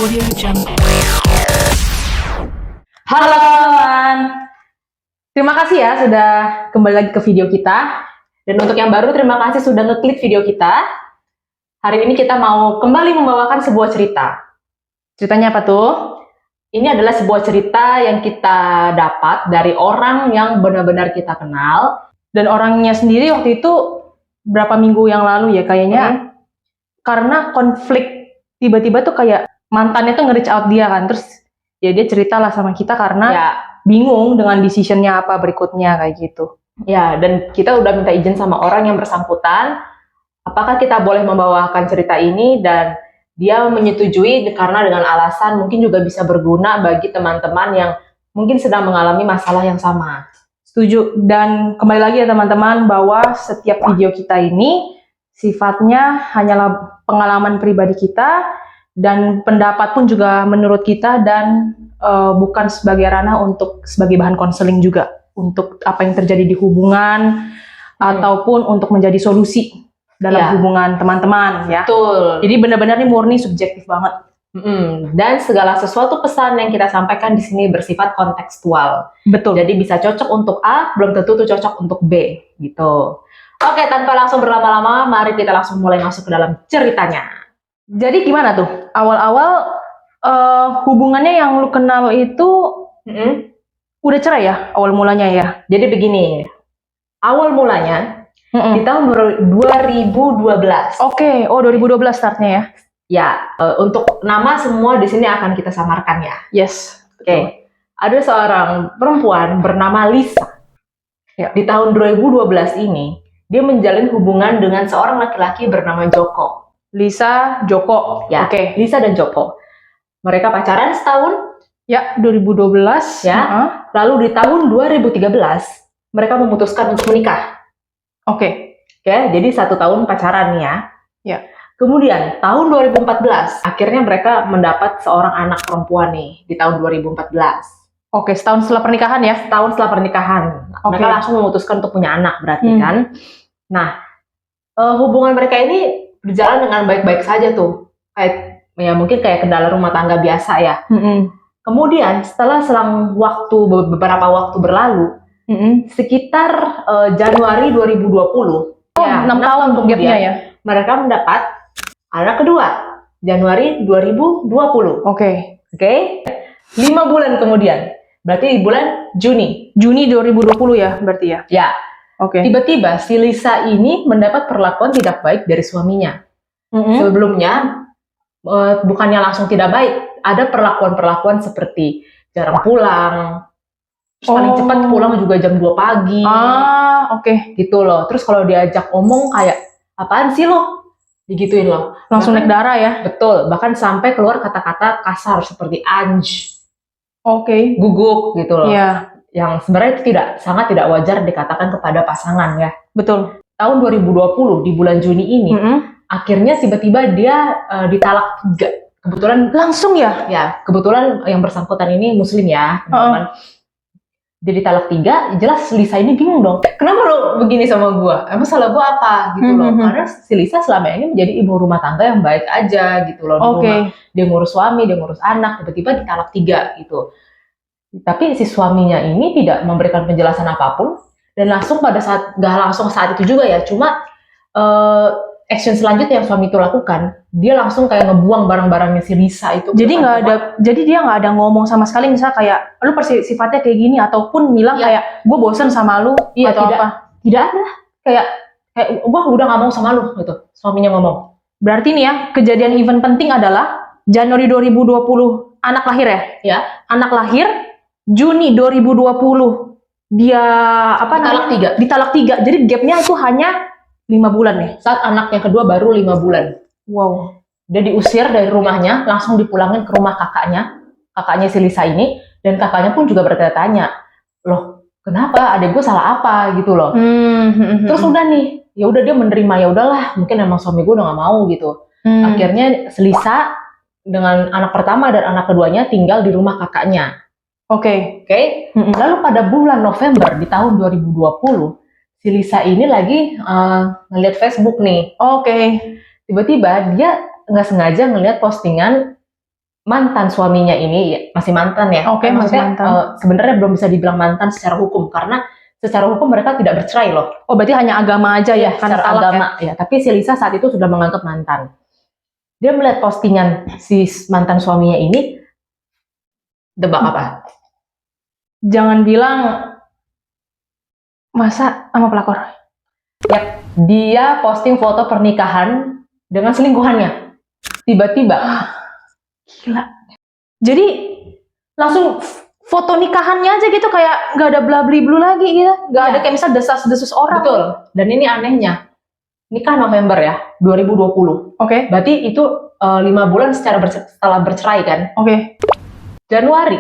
Audio Jungle. Halo teman-teman, terima kasih ya sudah kembali lagi ke video kita. Dan untuk yang baru, terima kasih sudah ngeklik video kita. Hari ini kita mau kembali membawakan sebuah cerita. Ceritanya apa tuh? Ini adalah sebuah cerita yang kita dapat dari orang yang benar-benar kita kenal. Dan orangnya sendiri waktu itu berapa minggu yang lalu ya kayaknya. Karena konflik, tiba-tiba tuh kayak mantannya tuh nge-reach out dia kan. Terus ya dia ceritalah sama kita karena bingung dengan decision-nya apa berikutnya kayak gitu. Ya, dan kita udah minta izin sama orang yang bersangkutan. Apakah kita boleh membawakan cerita ini, dan dia menyetujui karena dengan alasan mungkin juga bisa berguna bagi teman-teman yang mungkin sedang mengalami masalah yang sama. Setuju. Dan kembali lagi ya teman-teman, bahwa setiap video kita ini sifatnya hanyalah pengalaman pribadi kita, dan pendapat pun juga menurut kita, dan bukan sebagai ranah untuk sebagai bahan konseling juga untuk apa yang terjadi di hubungan ataupun untuk menjadi solusi dalam hubungan teman-teman ya. Betul. Jadi benar-benar ini murni subjektif banget. Dan segala sesuatu pesan yang kita sampaikan di sini bersifat kontekstual. Betul. Jadi bisa cocok untuk A, belum tentu tuh cocok untuk B gitu. Oke, tanpa langsung berlama-lama, mari kita langsung mulai masuk ke dalam ceritanya. Jadi gimana tuh? Awal-awal hubungannya yang lu kenal itu udah cerai ya? Awal mulanya ya? Jadi begini, awal mulanya di tahun 2012. Oke, 2012 startnya ya? Ya, untuk nama semua di sini akan kita samarkan ya. Yes. Oke. Ada seorang perempuan bernama Lisa. Ya. Di tahun 2012 ini, dia menjalin hubungan dengan seorang laki-laki bernama Joko. Lisa, Joko. Ya, oke. Lisa dan Joko. Mereka pacaran setahun. Ya, 2012. Ya. Lalu di tahun 2013, mereka memutuskan untuk menikah. Oke. Oke, jadi 1 tahun pacaran ya. Ya. Kemudian, tahun 2014, akhirnya mereka mendapat seorang anak perempuan nih, di tahun 2014. Oke, setahun setelah pernikahan ya? Setahun setelah pernikahan. Mereka langsung memutuskan untuk punya anak, berarti kan? Nah, hubungan mereka ini berjalan dengan baik-baik saja tuh. Kayak, ya mungkin kayak kendala rumah tangga biasa ya. Kemudian, setelah selang waktu, beberapa waktu berlalu, sekitar Januari 2020, 6 tahun kemudian, ya, mereka mendapat anak kedua, Januari 2020. Oke. 5 bulan kemudian, berarti di bulan Juni 2020 ya, berarti ya? Ya. Oke. Tiba-tiba si Lisa ini mendapat perlakuan tidak baik dari suaminya. Sebelumnya, bukannya langsung tidak baik, ada perlakuan-perlakuan seperti jarang pulang, paling cepat pulang juga jam 2 pagi. Oke. Gitu loh. Terus kalau diajak ngomong kayak, apaan sih lo? Digituin loh. Langsung naik darah ya? Betul. Bahkan sampai keluar kata-kata kasar seperti anj. Oke. Guguk gitu loh. Iya. Yang sebenarnya itu sangat tidak wajar dikatakan kepada pasangan ya. Betul. Tahun 2020 di bulan Juni ini, akhirnya tiba-tiba dia ditalak 3. Kebetulan langsung ya? Ya, kebetulan yang bersangkutan ini muslim ya, teman-teman. Dia ditalak 3, jelas Lisa ini bingung dong. Kenapa lo begini sama gua? Emang salah gua apa? Gitu loh. Karena si Lisa selama ini menjadi ibu rumah tangga yang baik aja gitu loh di rumah. Dia ngurus suami, dia ngurus anak, tiba-tiba ditalak 3 gitu. Tapi si suaminya ini tidak memberikan penjelasan apapun, dan langsung gak langsung saat itu juga ya, cuma action selanjutnya yang suami itu lakukan, dia langsung kayak ngebuang barang-barangnya si Lisa itu. Jadi dia nggak ada ngomong sama sekali, misalnya kayak lu sifatnya kayak gini, ataupun bilang kayak gue bosen sama lu atau apa? Tidak ada. Kayak wah udah nggak mau sama lu gitu. Suaminya ngomong. Berarti nih ya, kejadian event penting adalah Januari 2020 anak lahir ya? Ya. Anak lahir Juni 2020 dia ditalak 3. Jadi gapnya itu hanya 5 bulan nih. Saat anak yang kedua baru 5 bulan. Wow. Dia diusir dari rumahnya, langsung dipulangin ke rumah kakaknya si Lisa ini, dan kakaknya pun juga bertanya-tanya, loh kenapa, adek gue salah apa gitu loh. Terus udah nih, ya udah dia menerima, ya udahlah, mungkin emang suami gue udah gak mau gitu. Akhirnya si Lisa dengan anak pertama dan anak keduanya tinggal di rumah kakaknya. Oke. Lalu pada bulan November di tahun 2020, si Lisa ini lagi ngeliat Facebook nih. Tiba-tiba dia nggak sengaja ngeliat postingan mantan suaminya ini ya, masih mantan ya. Oke, masih Maksudnya mantan. sebenarnya belum bisa dibilang mantan secara hukum karena secara hukum mereka tidak bercerai loh. Oh, berarti hanya agama aja ya, kan secara talak agama ya. Tapi si Lisa saat itu sudah menganggap mantan. Dia melihat postingan si mantan suaminya ini, tebak apa? Jangan bilang masa sama pelakor. Ya, dia posting foto pernikahan dengan selingkuhannya. Tiba-tiba. Gila. Jadi langsung foto nikahannya aja gitu, kayak nggak ada bla bli blu lagi gitu. Nggak ada kayak misal desas-desus orang. Betul. Dan ini anehnya. Nikah November ya, 2020. Oke. Berarti itu 5 bulan setelah bercerai kan. Oke. Januari,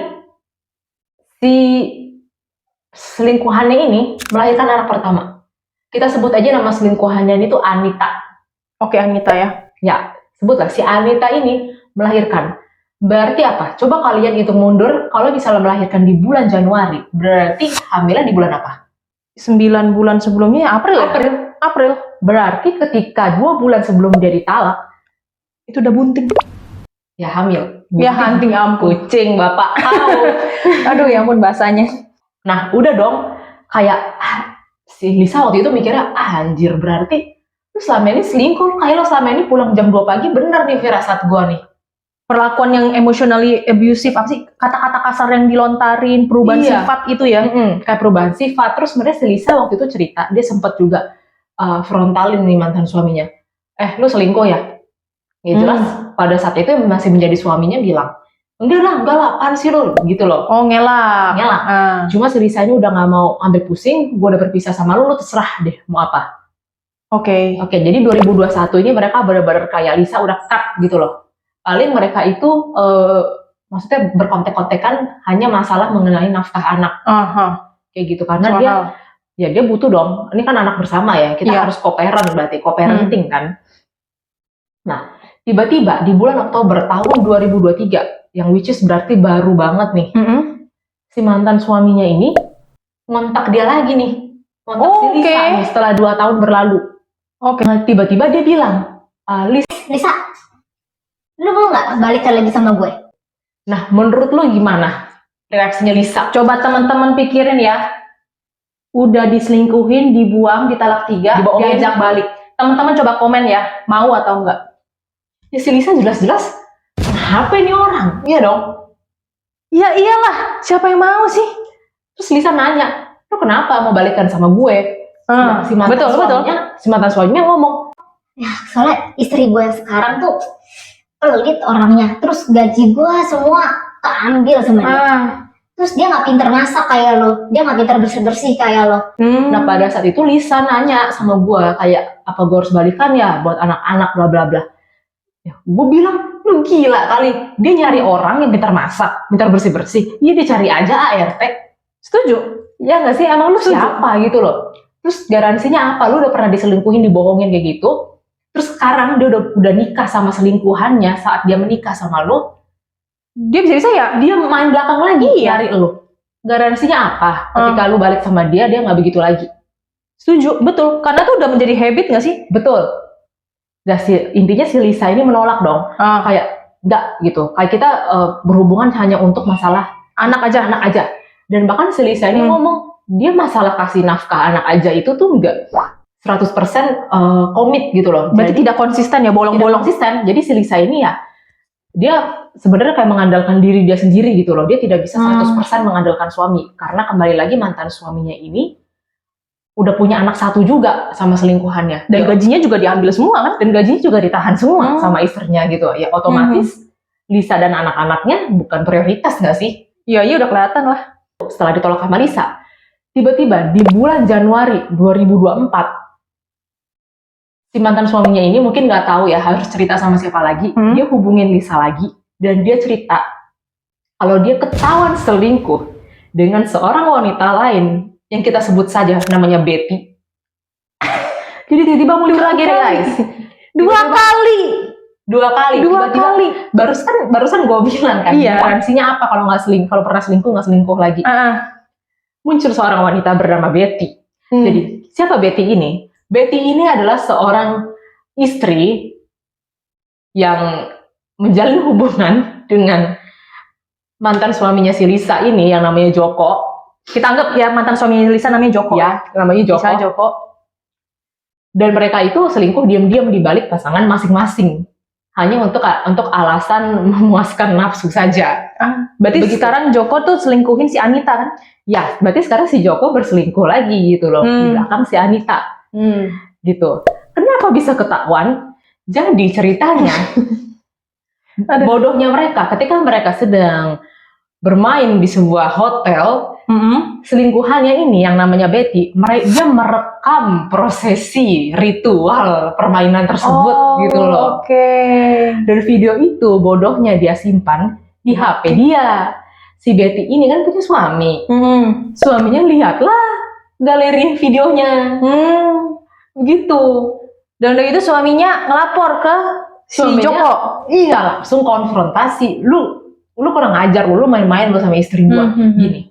si selingkuhannya ini melahirkan anak pertama. Kita sebut aja nama selingkuhannya itu Anita. Oke, Anita ya. Ya, sebutlah si Anita ini melahirkan. Berarti apa? Coba kalian hitung mundur, kalau misalnya melahirkan di bulan Januari, berarti hamilnya di bulan apa? 9 bulan sebelumnya April ya? April. Berarti ketika 2 bulan sebelum dia ditalak, itu udah bunting. ya hamil. Ya hunting, ampun. Kucing bapak kau. Aduh ya ampun bahasanya. Nah udah dong, kayak si Lisa waktu itu mikirnya, anjir berarti lu selama ini selingkuh, kayak lo selama ini pulang jam 2 pagi, bener nih firasat gua nih. Perlakuan yang emotionally abusive, apa sih, kata-kata kasar yang dilontarin, perubahan sifat itu ya. Kayak perubahan sifat. Terus sebenarnya si Lisa waktu itu cerita, dia sempat juga frontalin nih mantan suaminya. Lu selingkuh ya? Ya jelas pada saat itu masih menjadi suaminya bilang, enggak lah, apaan sih lo? Gitu loh. Oh, ngelak. Cuma si Lisa ini udah gak mau ambil pusing, gue udah berpisah sama lo terserah deh mau apa. Oke, jadi 2021 ini mereka benar-benar kayak Lisa udah cut gitu loh. Paling mereka itu maksudnya berkontek-kontekan hanya masalah mengenai nafkah anak. Kayak gitu, karena dia butuh dong. Ini kan anak bersama ya, kita harus co-parent berarti, co-parenting kan. Nah, tiba-tiba di bulan Oktober tahun 2023, yang which is berarti baru banget nih, si mantan suaminya ini ngontak dia lagi nih. Ngontak si Lisa nih setelah 2 tahun berlalu. Nah, tiba-tiba dia bilang, Lisa, lu mau nggak balikan lagi sama gue? Nah, menurut lu gimana reaksinya Lisa? Coba teman-teman pikirin ya. Udah diselingkuhin, dibuang, ditalak 3, diajak balik. Teman-teman coba komen ya, mau atau enggak? Ya si Lisa jelas-jelas, kenapa ini orang? Iya dong. Ya iyalah, siapa yang mau sih? Terus Lisa nanya, lu kenapa mau balikan sama gue? Nah, si mantan suaminya ngomong, ya soalnya istri gue yang sekarang tuh pelit orangnya, terus gaji gue semua keambil sama dia. Terus dia nggak pinter masak kayak lo, dia nggak pinter bersih-bersih kayak lo. Nah pada saat itu Lisa nanya sama gue kayak, apa gue harus balikan ya buat anak-anak bla bla bla. Ya, gue bilang, lu gila kali, dia nyari orang yang pintar masak, pintar bersih-bersih, iya dia cari aja ART. Setuju? Ya nggak sih, emang lu siapa gitu loh. Terus garansinya apa? Lu udah pernah diselingkuhin, dibohongin kayak gitu, terus sekarang dia udah nikah sama selingkuhannya saat dia menikah sama lu, dia bisa ya, dia main belakang lagi nyari lu. Garansinya apa? Ketika lu balik sama dia nggak begitu lagi. Setuju, betul, karena tuh udah menjadi habit nggak sih? Betul. Nah, intinya si Lisa ini menolak dong, kayak enggak gitu, kayak kita berhubungan hanya untuk masalah anak aja. Dan bahkan si Lisa ini ngomong, dia masalah kasih nafkah anak aja itu tuh enggak 100% komit gitu loh. Berarti tidak konsisten ya, bolong-bolong. Konsisten. Jadi si Lisa ini ya, dia sebenarnya kayak mengandalkan diri dia sendiri gitu loh. Dia tidak bisa 100% mengandalkan suami, karena kembali lagi mantan suaminya ini udah punya anak 1 juga sama selingkuhannya. Dan gajinya juga diambil semua kan? Dan gajinya juga ditahan semua sama istrinya gitu. Ya otomatis Lisa dan anak-anaknya bukan prioritas nggak sih? Iya udah kelihatan lah. Setelah ditolak sama Lisa, tiba-tiba di bulan Januari 2024, si mantan suaminya ini mungkin nggak tahu ya harus cerita sama siapa lagi. Dia hubungin Lisa lagi dan dia cerita kalau dia ketahuan selingkuh dengan seorang wanita lain yang kita sebut saja namanya Betty. Jadi tiba-tiba muncul lagi deh guys. 2 kali. Tiba-tiba. Barusan gue bilang kan. Garansinya apa kalau pernah selingkuh nggak selingkuh lagi. Muncul seorang wanita bernama Betty. Jadi siapa Betty ini? Betty ini adalah seorang istri yang menjalin hubungan dengan mantan suaminya si Lisa ini yang namanya Joko. Kita anggap ya mantan suami Lisa namanya Joko. Ya, namanya Joko. Misalnya Joko. Dan mereka itu selingkuh diam-diam di balik pasangan masing-masing. Hanya untuk alasan memuaskan nafsu saja. Berarti Begitu. sekarang Joko tuh selingkuhin si Anita kan? Ya, berarti sekarang si Joko berselingkuh lagi gitu loh. Di belakang si Anita. Gitu. Kenapa bisa ketahuan? Jadi ceritanya, bodohnya mereka ketika mereka sedang bermain di sebuah hotel, selingkuhannya ini yang namanya Betty, dia merekam prosesi ritual permainan tersebut gitu loh. Oke. Dan video itu bodohnya dia simpan di HP dia. Si Betty ini kan punya suami. Suaminya lihatlah galeri videonya. Gitu. Dan udah gitu suaminya ngelapor ke si Joko. Iya, langsung konfrontasi. Lu kurang ajar, lu main-main lu sama istri gua. Gini.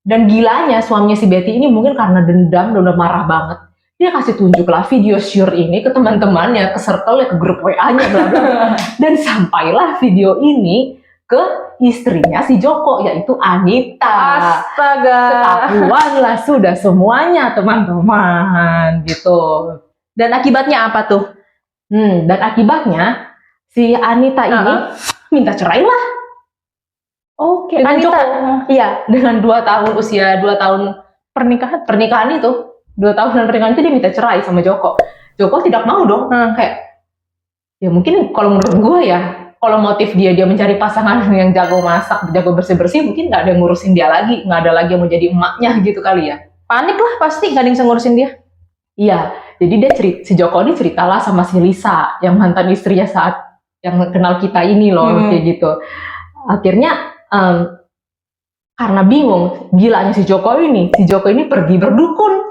Dan gilanya suaminya si Betty ini mungkin karena dendam dan udah marah banget. Dia kasih tunjuklah video sure ini ke teman-temannya, ke circle-nya, ke grup WA-nya, bla bla. Dan sampailah video ini ke istrinya si Joko, yaitu Anita. Astaga. Ketahuanlah sudah semuanya, teman-teman, gitu. Dan akibatnya apa tuh? Dan akibatnya si Anita ini minta cerai lah. Oke. Dengan Anita. Joko. Iya, dengan 2 tahun usia 2 tahun pernikahan itu, 2 tahun pernikahan itu dia minta cerai sama Joko. Joko tidak mau dong. Kayak ya mungkin kalau menurut gue ya, kalau motif dia mencari pasangan yang jago masak, jago bersih-bersih, mungkin nggak ada yang ngurusin dia lagi, nggak ada lagi yang mau jadi emaknya gitu kali ya. Panik lah pasti, nggak ada yang bisa ngurusin dia. Iya, jadi si Joko ini ceritalah sama si Lisa, yang mantan istrinya saat yang kenal kita ini loh, kayak gitu. Akhirnya karena bingung, gilanya si Joko ini pergi berdukun.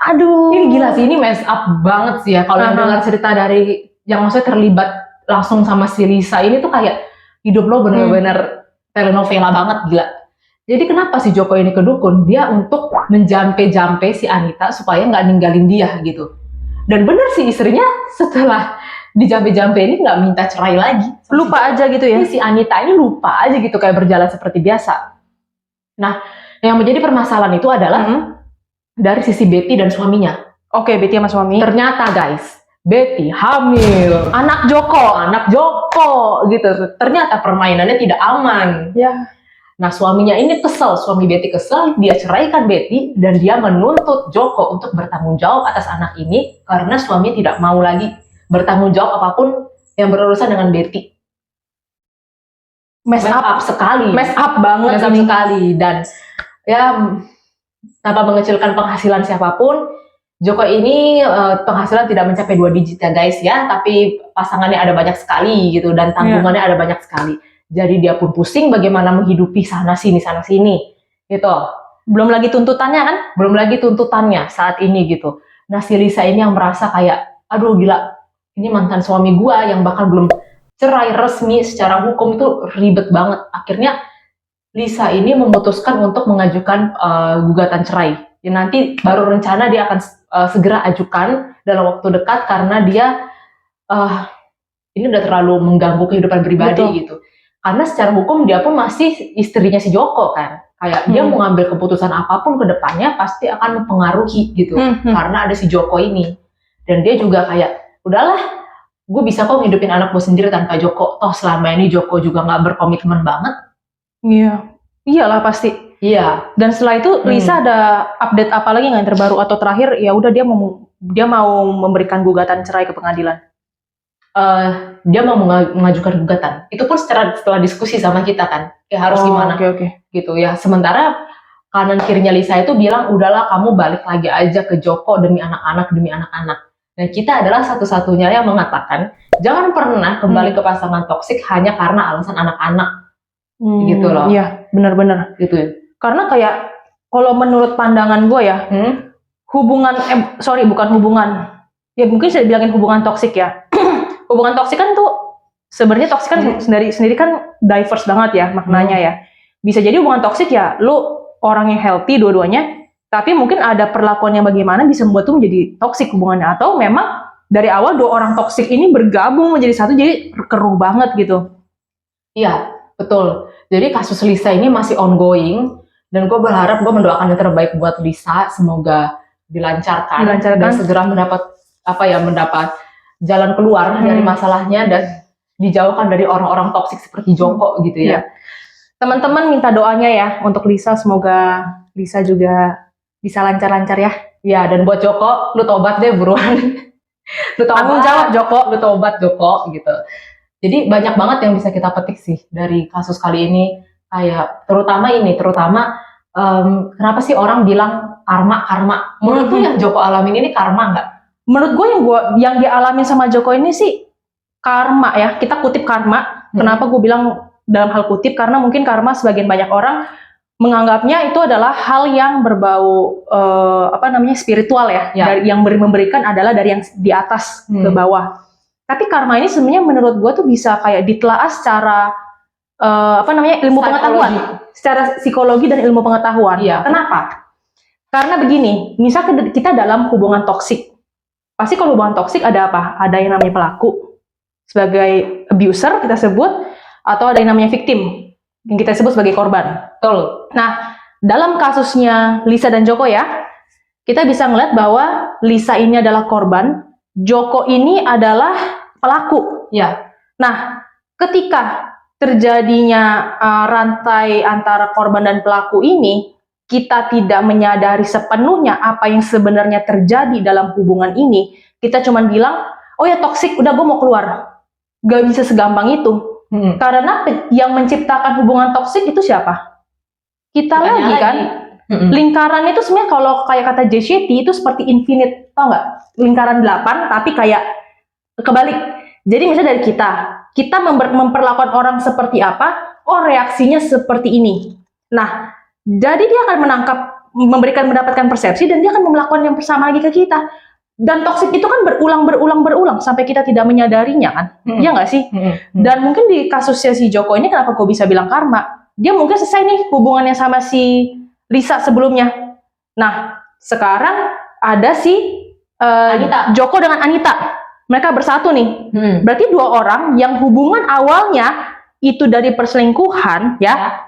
Aduh. Ini gila sih, ini mess up banget sih ya. Kalau yang dengar cerita dari yang maksudnya terlibat langsung sama si Lisa ini tuh kayak hidup lo bener-bener telenovela banget, gila. Jadi kenapa si Joko ini ke dukun? Dia untuk menjampe-jampe si Anita supaya nggak ninggalin dia gitu. Dan bener sih istrinya setelah dijampe-jampe ini nggak minta cerai lagi. Lupa aja gitu ya? Si Anita ini lupa aja gitu, kayak berjalan seperti biasa. Nah, yang menjadi permasalahan itu adalah dari sisi Betty dan suaminya. Oke, Betty sama suami. Ternyata guys, Betty hamil. Anak Joko Gitu. Ternyata permainannya tidak aman. Ya. Nah, suaminya ini kesel, suami Betty kesel, dia ceraikan Betty dan dia menuntut Joko untuk bertanggung jawab atas anak ini karena suaminya tidak mau lagi bertanggung jawab apapun yang berurusan dengan Betty. Mess up sekali. Mess up banget. Mess up sekali. Dan ya tanpa mengecilkan penghasilan siapapun, Joko ini penghasilan tidak mencapai 2 digit ya guys ya, tapi pasangannya ada banyak sekali gitu dan tanggungannya ada banyak sekali. Jadi dia pun pusing bagaimana menghidupi sana sini gitu. Belum lagi tuntutannya saat ini gitu. Nah, si Lisa ini yang merasa kayak, aduh gila, ini mantan suami gua yang bahkan belum cerai resmi secara hukum, itu ribet banget. Akhirnya Lisa ini memutuskan untuk mengajukan gugatan cerai. Ya, nanti baru rencana dia akan segera ajukan dalam waktu dekat karena dia ini udah terlalu mengganggu kehidupan pribadi gitu. Karena secara hukum dia pun masih istrinya si Joko kan. Kayak dia mau ngambil keputusan apapun ke depannya pasti akan mempengaruhi gitu. Karena ada si Joko ini. Dan dia juga kayak, udahlah, gue bisa kok ngidupin anak gue sendiri tanpa Joko. Toh selama ini Joko juga gak berkomitmen banget. Iya. Iyalah pasti. Iya. Dan setelah itu Lisa ada update apa lagi nggak yang terbaru atau terakhir ya udah dia mau memberikan gugatan cerai ke pengadilan. Dia mau mengajukan gugatan. Itu pun setelah diskusi sama kita kan, kayak harus gimana gitu ya. Sementara kanan kirinya Lisa itu bilang, udahlah kamu balik lagi aja ke Joko demi anak-anak. Dan kita adalah satu-satunya yang mengatakan jangan pernah kembali ke pasangan toksik hanya karena alasan anak-anak. Gitu loh. Iya, benar-benar. Gitu. Karena kayak kalau menurut pandangan gue ya, bukan hubungan. Ya mungkin saya bilangin hubungan toksik ya. Hubungan toksik kan tuh sebenarnya toksik kan sendiri kan diverse banget ya maknanya ya. Bisa jadi hubungan toksik ya lu orang yang healthy dua-duanya, tapi mungkin ada perlakuan yang bagaimana bisa membuat tuh menjadi toksik hubungannya, atau memang dari awal 2 orang toksik ini bergabung menjadi satu jadi keruh banget gitu. Iya, betul. Jadi kasus Lisa ini masih ongoing dan gue berharap, gue mendoakan yang terbaik buat Lisa, semoga dilancarkan dan segera mendapat mendapat jalan keluar dari masalahnya dan dijauhkan dari orang-orang toksik seperti Joko gitu ya. Teman-teman minta doanya ya untuk Lisa, semoga Lisa juga bisa lancar-lancar ya. Ya, dan buat Joko, lu tobat deh buruan. Lu Tanggung jawab Joko, lu tobat Joko gitu. Jadi banyak banget yang bisa kita petik sih dari kasus kali ini, kayak terutama kenapa sih orang bilang karma? Menurut tuh yang Joko alamin ini karma nggak? Menurut gue yang dialamin sama Joko ini sih karma ya. Kita kutip karma. Kenapa gue bilang dalam hal kutip? Karena mungkin karma sebagian banyak orang menganggapnya itu adalah hal yang berbau spiritual ya. Dari yang memberikan adalah dari yang di atas ke bawah. Tapi karma ini sebenarnya menurut gue tuh bisa kayak ditelaah secara ilmu pengetahuan, secara psikologi dan ilmu pengetahuan. Iya. Kenapa? Karena begini, misal kita dalam hubungan toksik, pasti kalau hubungan toksik ada apa? Ada yang namanya pelaku sebagai abuser kita sebut, atau ada yang namanya victim yang kita sebut sebagai korban. Betul. Nah, dalam kasusnya Lisa dan Joko ya, kita bisa ngeliat bahwa Lisa ini adalah korban, Joko ini adalah pelaku. Ya. Nah, ketika terjadinya rantai antara korban dan pelaku ini, kita tidak menyadari sepenuhnya apa yang sebenarnya terjadi dalam hubungan ini. Kita cuma bilang, oh ya toksik, udah gue mau keluar. Gak bisa segampang itu. Karena yang menciptakan hubungan toksik itu siapa? Kita lagi kan? Lingkaran itu sebenarnya kalau kayak kata JCT itu seperti infinite, tau nggak? Lingkaran 8 tapi kayak kebalik. Jadi misalnya dari kita memperlakukan orang seperti apa, oh reaksinya seperti ini. Nah, jadi dia akan mendapatkan persepsi dan dia akan melakukan yang sama lagi ke kita. Dan toksik itu kan berulang sampai kita tidak menyadarinya kan? Iya nggak sih? Dan mungkin di kasusnya si Joko ini kenapa gue bisa bilang karma? Dia mungkin selesai nih hubungannya sama si Lisa sebelumnya. Nah, sekarang ada si Joko dengan Anita. Mereka bersatu nih. Berarti dua orang yang hubungan awalnya itu dari perselingkuhan ya.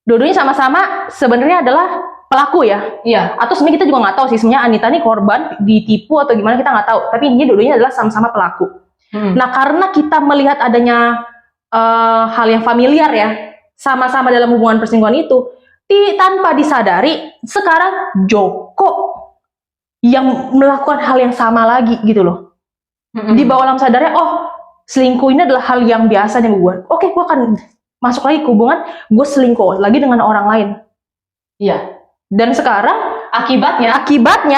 Dua-duanya sama-sama sebenarnya adalah pelaku ya. Iya. Atau sebenarnya kita juga nggak tahu sih sebenarnya Anita nih korban ditipu atau gimana, kita nggak tahu. Tapi ini dua-duanya adalah sama-sama pelaku. Nah, karena kita melihat adanya hal yang familiar ya, sama-sama dalam hubungan perselingkuhan itu, tanpa disadari sekarang Joko yang melakukan hal yang sama lagi gitu loh. Di bawah alam sadarnya, oh selingkuh ini adalah hal yang biasa nih gue. Oke, gue akan masuk lagi ke hubungan, gue selingkuh lagi dengan orang lain. Iya. Dan sekarang akibatnya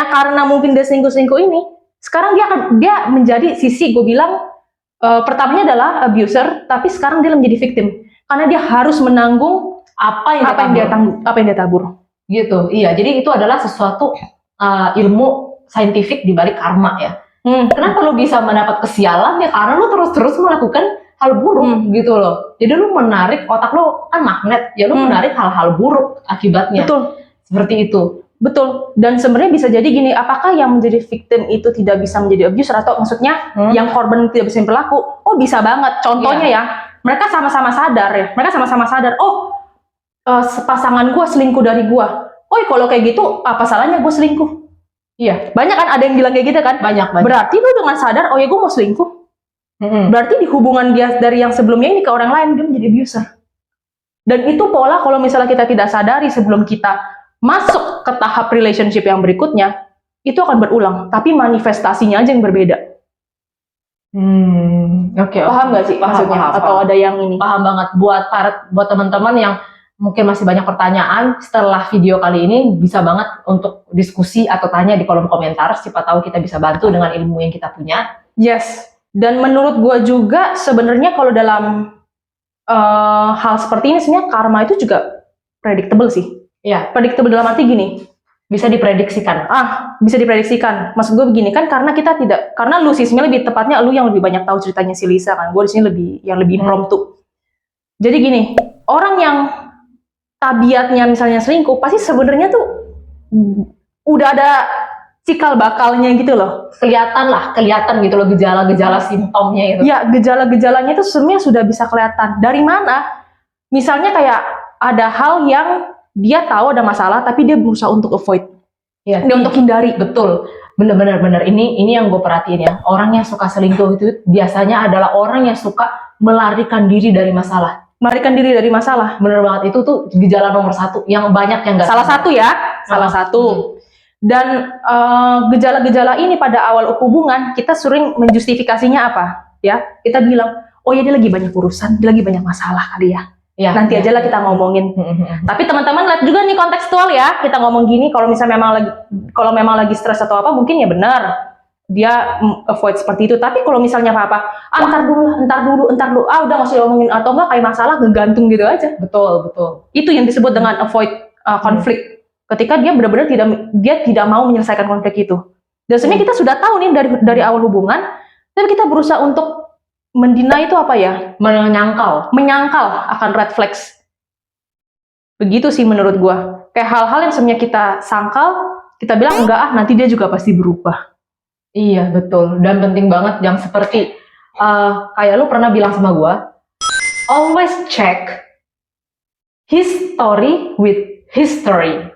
karena mungkin dia selingkuh ini, sekarang dia menjadi sisi, gue bilang pertamanya adalah abuser, tapi sekarang dia menjadi victim karena dia harus menanggung apa yang dia tabur. Gitu. Iya. Jadi itu adalah sesuatu ilmu saintifik di balik karma ya. Kenapa lu bisa mendapat kesialan ya? Karena lu terus-terus melakukan hal buruk gitu loh. Jadi lu menarik, otak lu kan magnet, ya lu menarik hal-hal buruk akibatnya. Betul. Seperti itu. Betul. Dan sebenarnya bisa jadi gini, apakah yang menjadi victim itu tidak bisa menjadi abuser, atau maksudnya yang korban tidak bisa menjadi pelaku? Oh bisa banget. Contohnya ya, mereka sama-sama sadar ya. Mereka sama-sama sadar, oh pasangan gue selingkuh dari gue. Oh kalau kayak gitu, apa salahnya gue selingkuh? Iya. Banyak kan ada yang bilang kayak gitu kan? Banyak. Berarti lu dengan sadar, oh ya gue mau selingkuh. Berarti di hubungan dia dari yang sebelumnya ini ke orang lain, dia menjadi abuser. Dan itu pola kalau misalnya kita tidak sadari sebelum kita masuk ke tahap relationship yang berikutnya, itu akan berulang. Tapi manifestasinya aja yang berbeda. Paham nggak sih maksudnya? Atau ada yang ini? Paham banget. Buat teman-teman yang mungkin masih banyak pertanyaan setelah video kali ini, bisa banget untuk diskusi atau tanya di kolom komentar. Siapa tahu kita bisa bantu dengan ilmu yang kita punya. Yes. Dan menurut gue juga sebenarnya kalau dalam hal seperti ini sebenarnya karma itu juga predictable sih. Iya. Predictable dalam arti gini. Bisa diprediksikan. Bisa diprediksikan. Maksud gue begini kan, karena kita tidak, karena lu sih sebenarnya lebih tepatnya lu yang lebih banyak tahu ceritanya si Lisa kan. Gue di sini lebih impromptu. Jadi gini, orang yang tabiatnya misalnya selingkuh, pasti sebenarnya tuh udah ada cikal bakalnya gitu loh. Kelihatan gitu loh gejala-gejala simptomnya itu. Ya, gejala-gejalanya itu sebenarnya sudah bisa kelihatan. Dari mana? Misalnya kayak ada hal yang dia tahu ada masalah, tapi dia berusaha untuk avoid. Ya, Dia untuk hindari. betul. Bener. Ini yang gue perhatiin ya. Orang yang suka selingkuh itu biasanya adalah orang yang suka melarikan diri dari masalah. Melarikan diri dari masalah. Bener banget, itu tuh gejala nomor 1 yang banyak yang nggak Salah sadar. satu ya, salah satu. Dan gejala-gejala ini pada awal hubungan kita sering menjustifikasinya apa? Ya, kita bilang, oh ya dia lagi banyak urusan, dia lagi banyak masalah kali ya. Ya, Nanti aja lah kita ngomongin. Tapi teman-teman lihat juga nih kontekstual ya. Kita ngomong gini kalau misalnya memang lagi stres atau apa, mungkin ya benar. Dia avoid seperti itu. Tapi kalau misalnya apa-apa, entar dulu, udah nggak usah ngomongin, atau enggak kayak masalah ngegantung gitu aja. Betul. Itu yang disebut dengan avoid konflik. Ketika dia benar-benar tidak mau menyelesaikan konflik itu. Dan sebenarnya kita sudah tahu nih dari awal hubungan, tapi kita berusaha untuk mendina itu apa ya? Menyangkal akan red flags. Begitu sih menurut gua. Kayak hal-hal yang sebenarnya kita sangkal, kita bilang enggak nanti dia juga pasti berubah. Iya, betul. Dan penting banget yang seperti kayak lu pernah bilang sama gua, always check his story with history.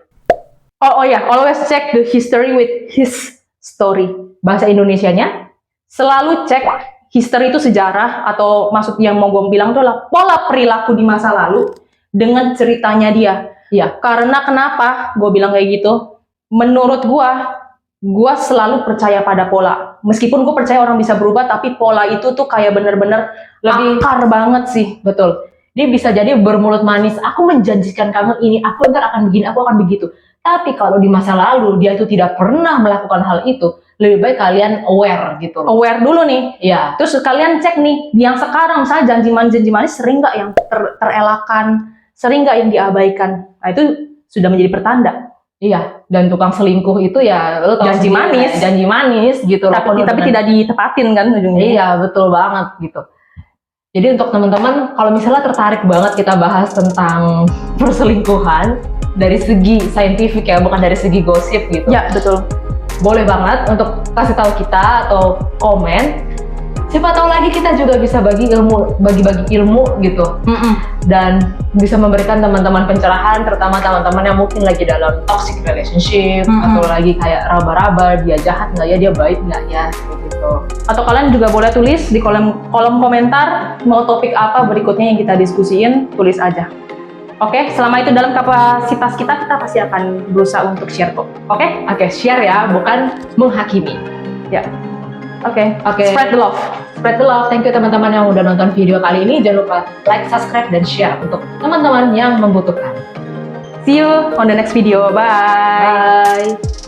Oh ya, always check the history with his story. Bahasa Indonesianya, selalu cek history itu sejarah, atau maksud yang mau gue bilang itu adalah pola perilaku di masa lalu dengan ceritanya dia. Iya. Karena kenapa gue bilang kayak gitu? Menurut gue selalu percaya pada pola. Meskipun gue percaya orang bisa berubah, tapi pola itu tuh kayak bener-bener lebih akar banget sih. Betul. Dia bisa jadi bermulut manis, aku menjanjikan kamu ini, aku ntar akan begini, aku akan begitu. Tapi kalau di masa lalu dia itu tidak pernah melakukan hal itu, lebih baik kalian aware gitu loh. Aware dulu nih. Iya. Terus kalian cek nih, yang sekarang misalnya janji manis sering nggak yang terelakkan, sering nggak yang diabaikan. Nah itu sudah menjadi pertanda. Iya. Dan tukang selingkuh itu ya lo tahu Janji sendiri, manis. janji manis gitu loh. Tapi tidak ditepatin kan ujungnya. Iya, betul banget gitu. Jadi untuk teman-teman, kalau misalnya tertarik banget kita bahas tentang perselingkuhan dari segi saintifik ya, bukan dari segi gosip gitu. Ya, betul. Boleh banget untuk kasih tahu kita atau komen. Siapa tahu lagi kita juga bisa bagi ilmu gitu. Dan bisa memberikan teman-teman pencerahan, terutama teman-teman yang mungkin lagi dalam toxic relationship atau lagi kayak raba-raba, dia jahat nggak ya, dia baik nggak ya, gitu. Atau kalian juga boleh tulis di kolom komentar mau topik apa berikutnya yang kita diskusiin, tulis aja. Oke, selama itu dalam kapasitas kita pasti akan berusaha untuk share kok. Oke, Share ya, bukan menghakimi. ya. Oke. Spread the love. Thank you teman-teman yang udah nonton video kali ini. Jangan lupa like, subscribe, dan share untuk teman-teman yang membutuhkan. See you on the next video. Bye. Bye.